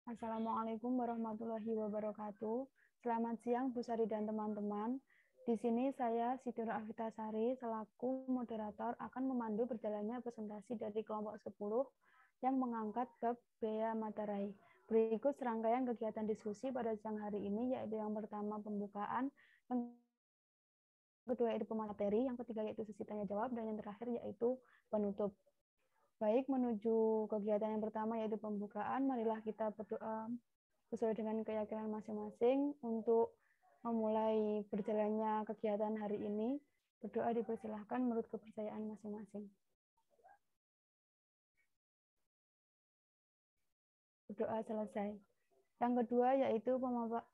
Assalamualaikum warahmatullahi wabarakatuh. Selamat siang Bu Sari dan teman-teman. Di sini saya Siti Nur Afitasari selaku moderator akan memandu berjalannya presentasi dari kelompok 10 yang mengangkat bab Bea Materai. Berikut serangkaian kegiatan diskusi pada siang hari ini, yaitu yang pertama pembukaan, yang kedua yaitu pemateri, yang ketiga yaitu sesi tanya jawab, dan yang terakhir yaitu penutup. Baik, menuju kegiatan yang pertama yaitu pembukaan, marilah kita berdoa sesuai dengan keyakinan masing-masing untuk memulai berjalannya kegiatan hari ini. Berdoa dipersilahkan menurut kepercayaan masing-masing. Berdoa selesai. Yang kedua yaitu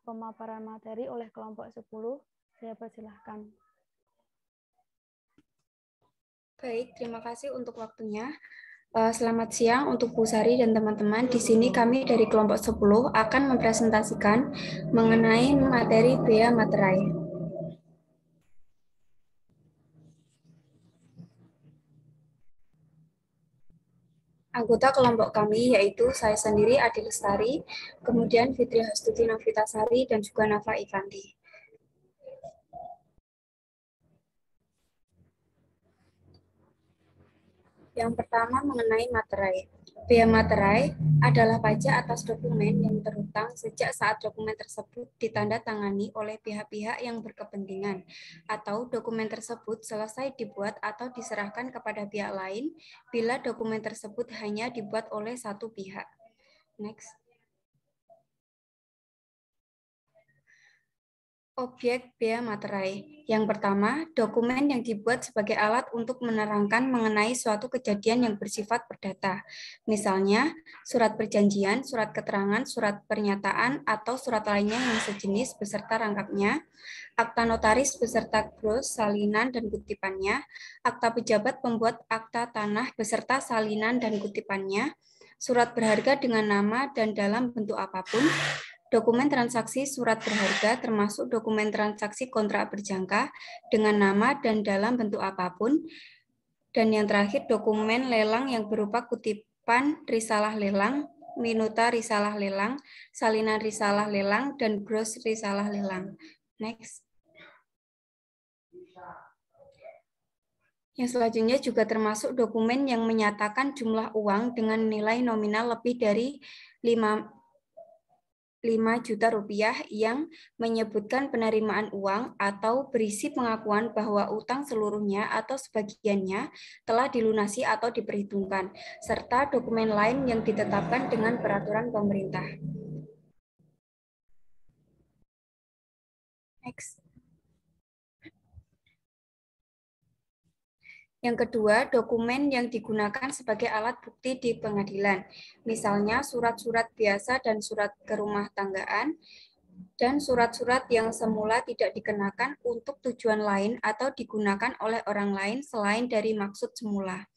pemaparan materi oleh kelompok 10. Saya persilahkan. Baik, terima kasih untuk waktunya. Selamat siang untuk Bu Sari dan teman-teman. Di sini kami dari kelompok 10 akan mempresentasikan mengenai materi Bea Materai. Anggota kelompok kami yaitu saya sendiri Adi Lestari, kemudian Fitri Hastuti Novitasari, dan juga Nafa Ivanti. Yang pertama mengenai materai. Bea materai adalah pajak atas dokumen yang terhutang sejak saat dokumen tersebut ditandatangani oleh pihak-pihak yang berkepentingan atau dokumen tersebut selesai dibuat atau diserahkan kepada pihak lain bila dokumen tersebut hanya dibuat oleh satu pihak. Next. Objek bea materai. Yang pertama, dokumen yang dibuat sebagai alat untuk menerangkan mengenai suatu kejadian yang bersifat perdata. Misalnya, surat perjanjian, surat keterangan, surat pernyataan, atau surat lainnya yang sejenis beserta rangkapnya, akta notaris beserta gros, salinan, dan kutipannya, akta pejabat pembuat akta tanah beserta salinan dan kutipannya, surat berharga dengan nama dan dalam bentuk apapun, dokumen transaksi surat berharga termasuk dokumen transaksi kontrak berjangka dengan nama dan dalam bentuk apapun. Dan yang terakhir dokumen lelang yang berupa kutipan risalah lelang, minuta risalah lelang, salinan risalah lelang, dan gros risalah lelang. Next. Yang selanjutnya juga termasuk dokumen yang menyatakan jumlah uang dengan nilai nominal lebih dari 5 juta rupiah yang menyebutkan penerimaan uang atau berisi pengakuan bahwa utang seluruhnya atau sebagiannya telah dilunasi atau diperhitungkan, serta dokumen lain yang ditetapkan dengan peraturan pemerintah. Next. Yang kedua, dokumen yang digunakan sebagai alat bukti di pengadilan, misalnya surat-surat biasa dan surat kerumah tanggaan, dan surat-surat yang semula tidak dikenakan untuk tujuan lain atau digunakan oleh orang lain selain dari maksud semula.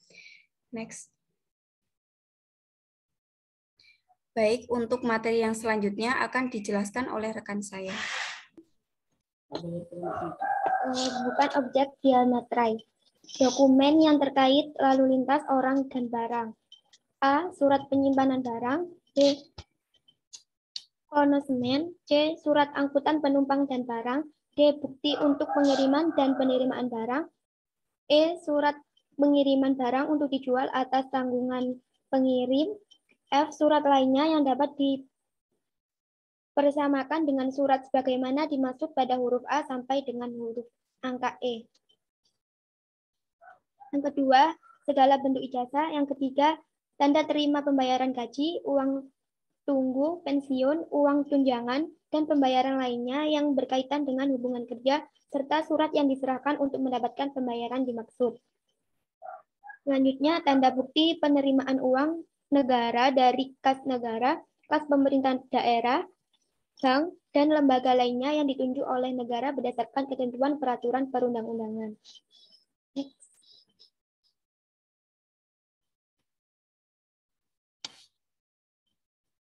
Next. Baik, untuk materi yang selanjutnya akan dijelaskan oleh rekan saya. Bukan objek bea materai. Dokumen yang terkait lalu lintas orang dan barang. A. Surat penyimpanan barang. B. Konosimen. C. Surat angkutan penumpang dan barang. D. Bukti untuk pengiriman dan penerimaan barang. E. Surat pengiriman barang untuk dijual atas tanggungan pengirim. F. Surat lainnya yang dapat dipersamakan dengan surat sebagaimana dimaksud pada huruf A sampai dengan huruf angka E. Yang kedua, segala bentuk ijazah. Yang ketiga, tanda terima pembayaran gaji, uang tunggu, pensiun, uang tunjangan, dan pembayaran lainnya yang berkaitan dengan hubungan kerja, serta surat yang diserahkan untuk mendapatkan pembayaran dimaksud. Selanjutnya, tanda bukti penerimaan uang negara dari kas negara, kas pemerintahan daerah, bank, dan lembaga lainnya yang ditunjuk oleh negara berdasarkan ketentuan peraturan perundang-undangan.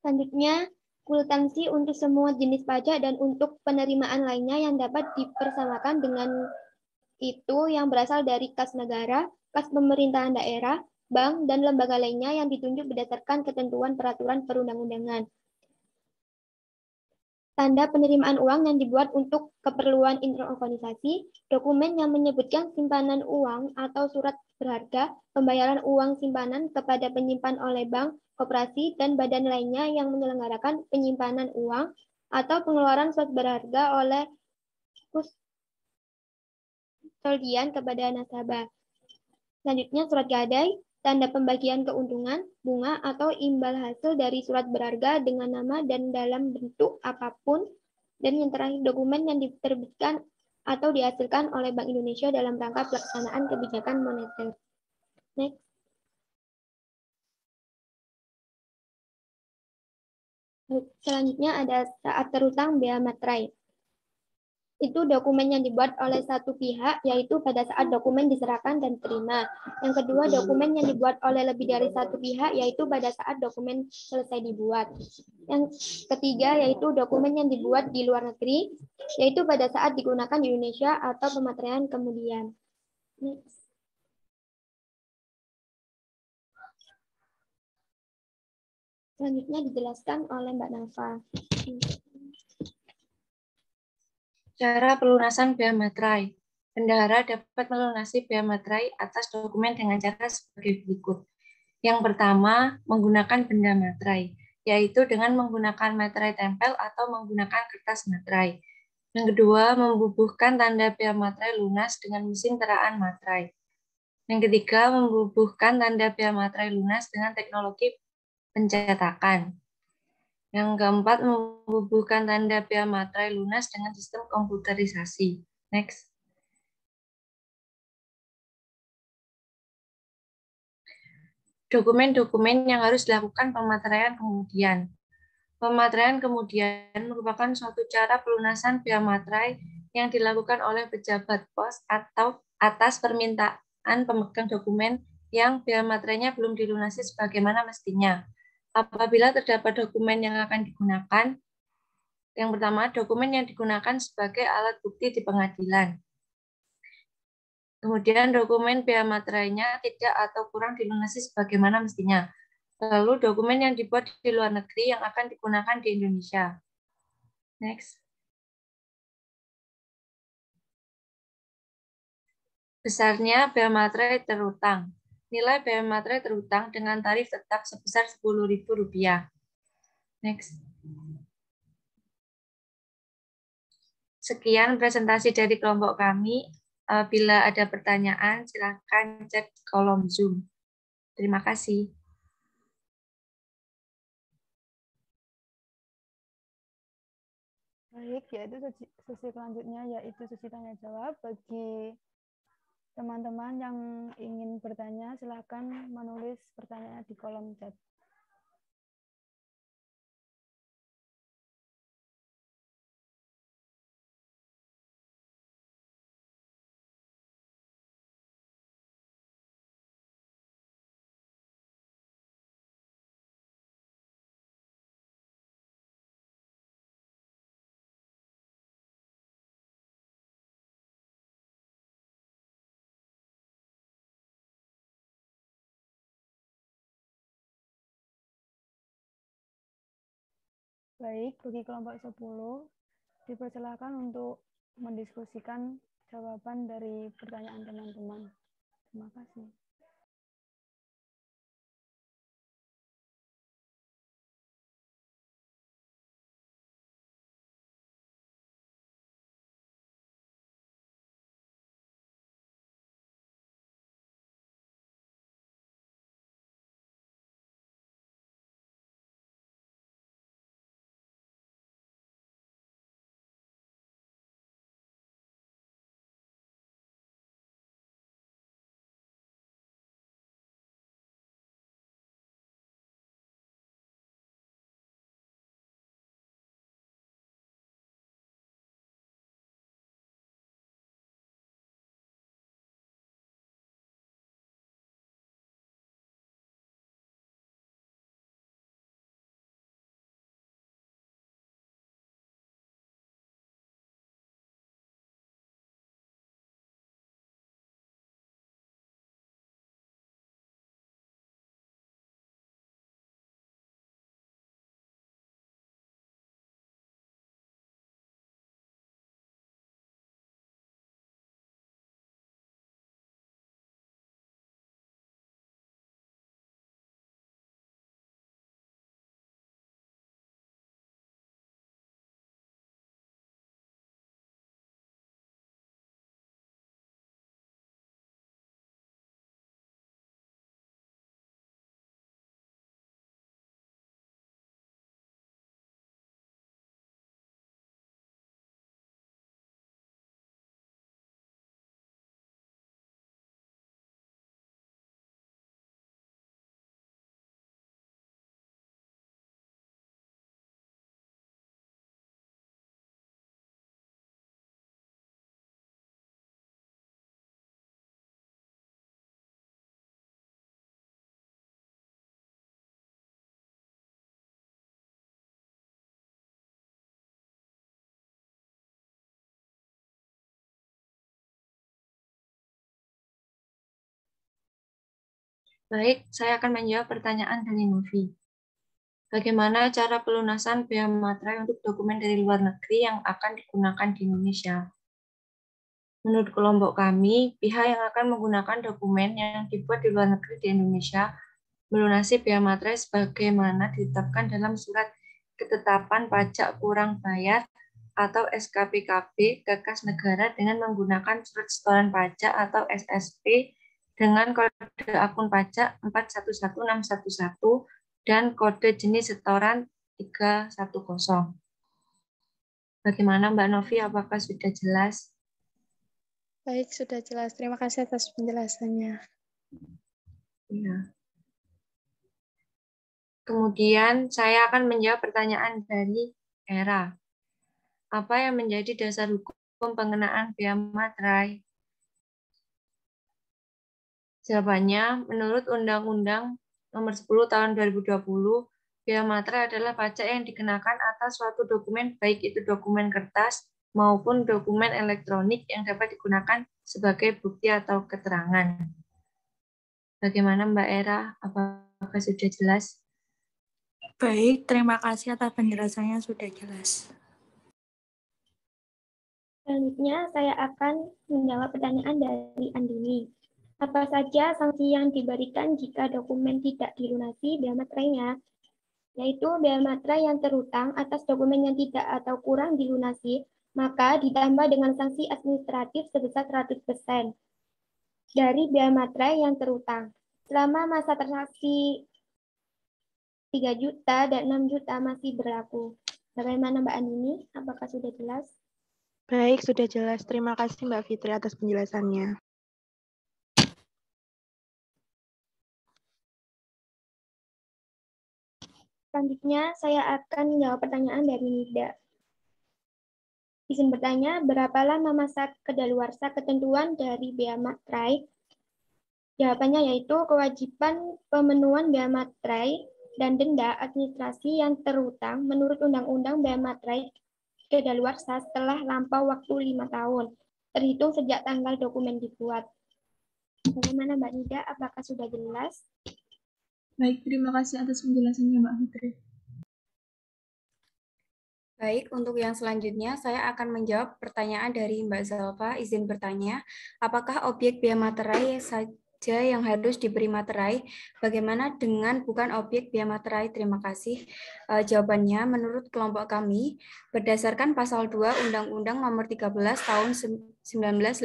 Selanjutnya, kwitansi untuk semua jenis pajak dan untuk penerimaan lainnya yang dapat dipersamakan dengan itu yang berasal dari kas negara, kas pemerintahan daerah, bank, dan lembaga lainnya yang ditunjuk berdasarkan ketentuan peraturan perundang-undangan. tanda penerimaan uang yang dibuat untuk keperluan interorganisasi, dokumen yang menyebutkan simpanan uang atau surat berharga, pembayaran uang simpanan kepada penyimpan oleh bank, koperasi, dan badan lainnya yang menyelenggarakan penyimpanan uang, atau pengeluaran surat berharga oleh kustodian kepada nasabah. Selanjutnya, surat gadai, tanda pembagian keuntungan, bunga, atau imbal hasil dari surat berharga dengan nama dan dalam bentuk apapun. Dan yang terakhir, dokumen yang diterbitkan atau dihasilkan oleh Bank Indonesia dalam rangka pelaksanaan kebijakan moneter. Next. Selanjutnya ada saat terutang bea materai. Itu dokumen yang dibuat oleh satu pihak, yaitu pada saat dokumen diserahkan dan terima. Yang kedua, dokumen yang dibuat oleh lebih dari satu pihak, yaitu pada saat dokumen selesai dibuat. Yang ketiga, yaitu dokumen yang dibuat di luar negeri, yaitu pada saat digunakan di Indonesia atau pematerian kemudian. Next. Selanjutnya dijelaskan oleh Mbak Nafa. Cara pelunasan bea materai. Bendahara dapat melunasi bea materai atas dokumen dengan cara sebagai berikut. Yang pertama, menggunakan benda materai, yaitu dengan menggunakan materai tempel atau menggunakan kertas materai. Yang kedua, membubuhkan tanda bea materai lunas dengan mesin teraan materai. Yang ketiga, membubuhkan tanda bea materai lunas dengan teknologi pencetakan. Yang keempat, membubuhkan tanda bea materai lunas dengan sistem komputerisasi. Next. Dokumen-dokumen yang harus dilakukan pemateraian kemudian. Pemateraian kemudian merupakan suatu cara pelunasan bea materai yang dilakukan oleh pejabat pos atau atas permintaan pemegang dokumen yang bea materainya belum dilunasi sebagaimana mestinya. Apabila terdapat dokumen yang akan digunakan, yang pertama, dokumen yang digunakan sebagai alat bukti di pengadilan. Kemudian dokumen bea materainya tidak atau kurang dilunasi sebagaimana mestinya. Lalu dokumen yang dibuat di luar negeri yang akan digunakan di Indonesia. Next. Besarnya bea materai terutang. Nilai bea materai terutang dengan tarif tetap sebesar Rp10.000. Next. Sekian presentasi dari kelompok kami. Bila ada pertanyaan, silakan cek kolom Zoom. Terima kasih. Baik, yaitu sesi selanjutnya, yaitu sesi tanya jawab. Bagi teman-teman yang ingin bertanya, silakan menulis pertanyaan di kolom chat. Baik, bagi kelompok 10, dipersilakan untuk mendiskusikan jawaban dari pertanyaan teman-teman. Terima kasih. Baik, saya akan menjawab pertanyaan dari Novi. Bagaimana cara pelunasan bea materai untuk dokumen dari luar negeri yang akan digunakan di Indonesia? Menurut kelompok kami, pihak yang akan menggunakan dokumen yang dibuat di luar negeri di Indonesia melunasi bea materai sebagaimana ditetapkan dalam Surat Ketetapan Pajak Kurang Bayar atau SKPKB ke kas negara dengan menggunakan Surat Setoran Pajak atau SSP dengan kode akun pajak 411611 dan kode jenis setoran 310. Bagaimana Mbak Novi, apakah sudah jelas? Baik, sudah jelas. Terima kasih atas penjelasannya. Ya. Kemudian saya akan menjawab pertanyaan dari Era. Apa yang menjadi dasar hukum pengenaan bea materai? Jawabannya, menurut Undang-Undang Nomor 10 Tahun 2020, bea materai adalah pajak yang dikenakan atas suatu dokumen, baik itu dokumen kertas maupun dokumen elektronik yang dapat digunakan sebagai bukti atau keterangan. Bagaimana Mbak Era? Apakah sudah jelas? Baik, terima kasih atas penjelasannya sudah jelas. Selanjutnya, saya akan menjawab pertanyaan dari Andini. Apa saja sanksi yang diberikan jika dokumen tidak dilunasi bea materainya? Yaitu bea materai yang terutang atas dokumen yang tidak atau kurang dilunasi, maka ditambah dengan sanksi administratif sebesar 100% dari bea materai yang terutang. Selama masa transaksi 3 juta dan 6 juta masih berlaku. Bagaimana Mbak Andini? Apakah sudah jelas? Baik, sudah jelas. Terima kasih Mbak Fitri atas penjelasannya. Selanjutnya, saya akan menjawab pertanyaan dari Nida. Izin bertanya, berapa lama masa kedaluarsa ketentuan dari bea materai? Jawabannya yaitu kewajiban pemenuhan bea materai dan denda administrasi yang terutang menurut Undang-Undang Bea Materai kedaluarsa setelah lampau waktu 5 tahun, terhitung sejak tanggal dokumen dibuat. Bagaimana Mbak Nida? Apakah sudah jelas? Baik, terima kasih atas penjelasannya Mbak Fitri. Baik, untuk yang selanjutnya saya akan menjawab pertanyaan dari Mbak Zalfa. Izin bertanya, apakah objek bea materai saja yang harus diberi materai? Bagaimana dengan bukan objek bea materai? Terima kasih. Jawabannya, menurut kelompok kami, berdasarkan pasal 2 Undang-Undang Nomor 13 Tahun 1985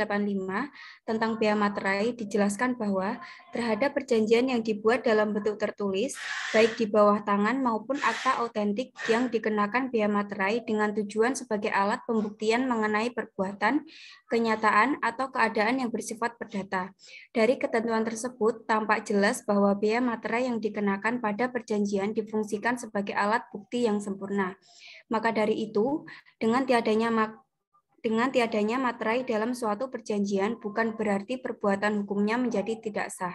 tentang bea materai dijelaskan bahwa terhadap perjanjian yang dibuat dalam bentuk tertulis, baik di bawah tangan maupun akta autentik yang dikenakan bea materai dengan tujuan sebagai alat pembuktian mengenai perbuatan, kenyataan, atau keadaan yang bersifat perdata. Dari ketentuan tersebut, tampak jelas bahwa bea materai yang dikenakan pada perjanjian difungsikan sebagai alat bukti yang sempurna. Maka dari itu, dengan tiadanya materai dalam suatu perjanjian bukan berarti perbuatan hukumnya menjadi tidak sah.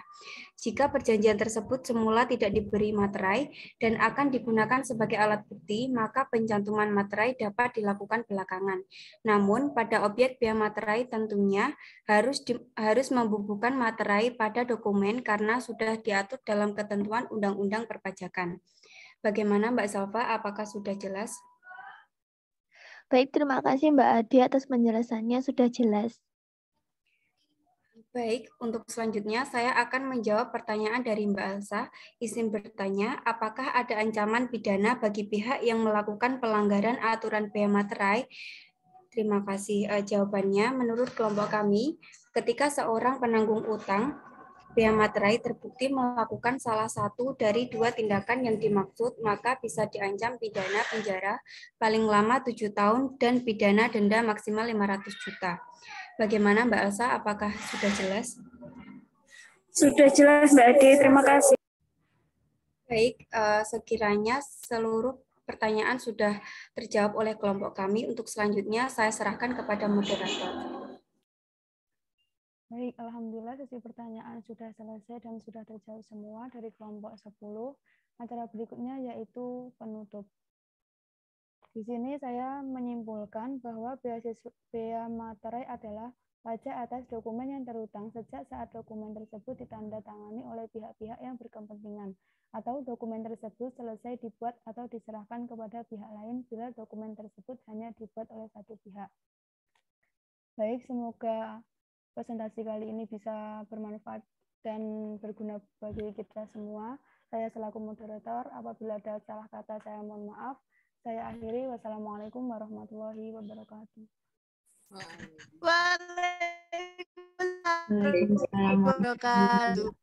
Jika perjanjian tersebut semula tidak diberi materai dan akan digunakan sebagai alat bukti, maka pencantuman materai dapat dilakukan belakangan. Namun, pada objek bea materai tentunya harus membubuhkan materai pada dokumen karena sudah diatur dalam ketentuan Undang-Undang Perpajakan. Bagaimana Mbak Salva? Apakah sudah jelas? Baik, terima kasih Mbak Adi atas penjelasannya sudah jelas. Baik, untuk selanjutnya saya akan menjawab pertanyaan dari Mbak Elsa. Izin bertanya, apakah ada ancaman pidana bagi pihak yang melakukan pelanggaran aturan bea materai? Terima kasih. Jawabannya, menurut kelompok kami, ketika seorang penanggung utang bea materai terbukti melakukan salah satu dari dua tindakan yang dimaksud, maka bisa diancam pidana penjara paling lama 7 tahun dan pidana denda maksimal 500 juta. Bagaimana Mbak Elsa? Apakah sudah jelas? Sudah jelas Mbak Ade, terima kasih. Baik, sekiranya seluruh pertanyaan sudah terjawab oleh kelompok kami. Untuk selanjutnya saya serahkan kepada moderator. Baik, alhamdulillah sesi pertanyaan sudah selesai dan sudah terjawab semua dari kelompok 10. Acara berikutnya yaitu penutup. Di sini saya menyimpulkan bahwa bea materai adalah pajak atas dokumen yang terhutang sejak saat dokumen tersebut ditandatangani oleh pihak-pihak yang berkepentingan atau dokumen tersebut selesai dibuat atau diserahkan kepada pihak lain bila dokumen tersebut hanya dibuat oleh satu pihak. Baik, semoga presentasi kali ini bisa bermanfaat dan berguna bagi kita semua. Saya selaku moderator, apabila ada salah kata saya mohon maaf. Saya akhiri. Wassalamualaikum warahmatullahi wabarakatuh. Waalaikumsalam Waalaikumsalam. warahmatullahi wabarakatuh.